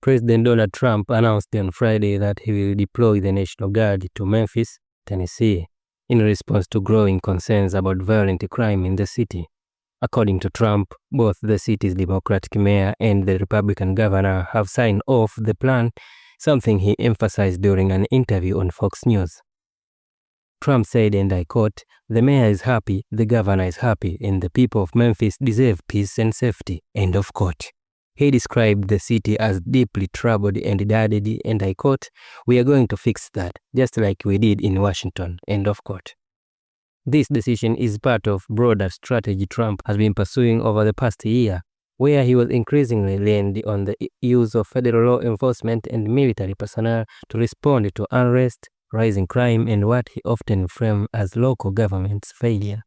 President Donald Trump announced on Friday that he will deploy the National Guard to Memphis, Tennessee, in response to growing concerns about violent crime in the city. According to Trump, both the city's Democratic mayor and the Republican governor have signed off the plan, something he emphasized during an interview on Fox News. Trump said, and I quote, "The mayor is happy, the governor is happy, and the people of Memphis deserve peace and safety," end of quote. He described the city as deeply troubled and added, and I quote, "We are going to fix that, just like we did in Washington," end of quote. This decision is part of broader strategy Trump has been pursuing over the past year, where he was increasingly leaned on the use of federal law enforcement and military personnel to respond to unrest, rising crime, and what he often framed as local government's failure.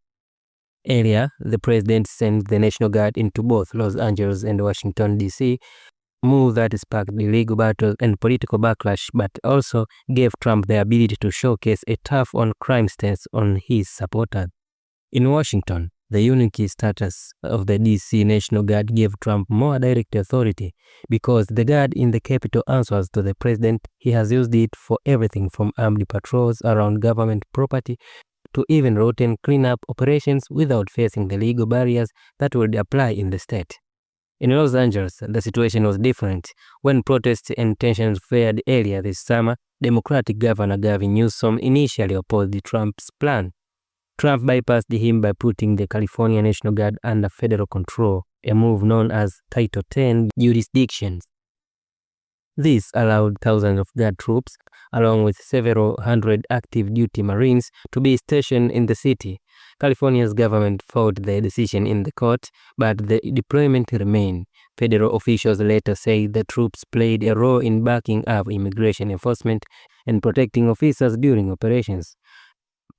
Earlier, the president sent the National Guard into both Los Angeles and Washington, D.C., move that sparked legal battles and political backlash, but also gave Trump the ability to showcase a tough on crime stance on his supporters. In Washington, the unique status of the D.C. National Guard gave Trump more direct authority because the Guard in the Capitol answers to the president. He has used it for everything from armed patrols around government property to even routine cleanup operations without facing the legal barriers that would apply in the state. In Los Angeles, the situation was different. When protests and tensions flared earlier this summer, Democratic Governor Gavin Newsom initially opposed Trump's plan. Trump bypassed him by putting the California National Guard under federal control, a move known as Title X jurisdictions. This allowed thousands of Guard troops, along with several hundred active duty Marines, to be stationed in the city. California's government fought the decision in the court, but the deployment remained. Federal officials later said the troops played a role in backing up immigration enforcement and protecting officers during operations.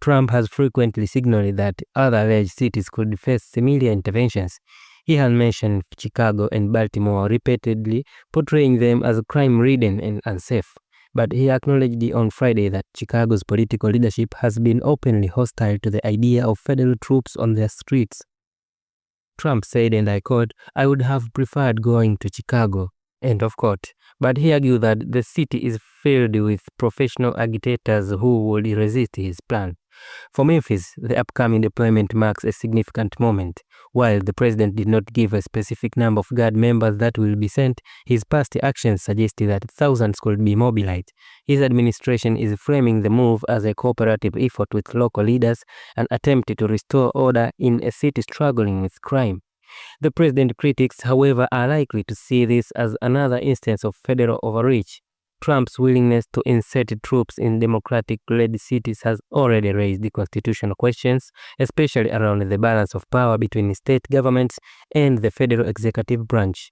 Trump has frequently signaled that other large cities could face similar interventions. He has mentioned Chicago and Baltimore repeatedly, portraying them as crime-ridden and unsafe. But he acknowledged on Friday that Chicago's political leadership has been openly hostile to the idea of federal troops on their streets. Trump said, and I quote, "I would have preferred going to Chicago," end of quote. But he argued that the city is filled with professional agitators who would resist his plan. For Memphis, the upcoming deployment marks a significant moment. While the president did not give a specific number of Guard members that will be sent, his past actions suggested that thousands could be mobilized. His administration is framing the move as a cooperative effort with local leaders, an attempt to restore order in a city struggling with crime. The president's critics, however, are likely to see this as another instance of federal overreach. Trump's willingness to insert troops in Democratic-led cities has already raised constitutional questions, especially around the balance of power between state governments and the federal executive branch.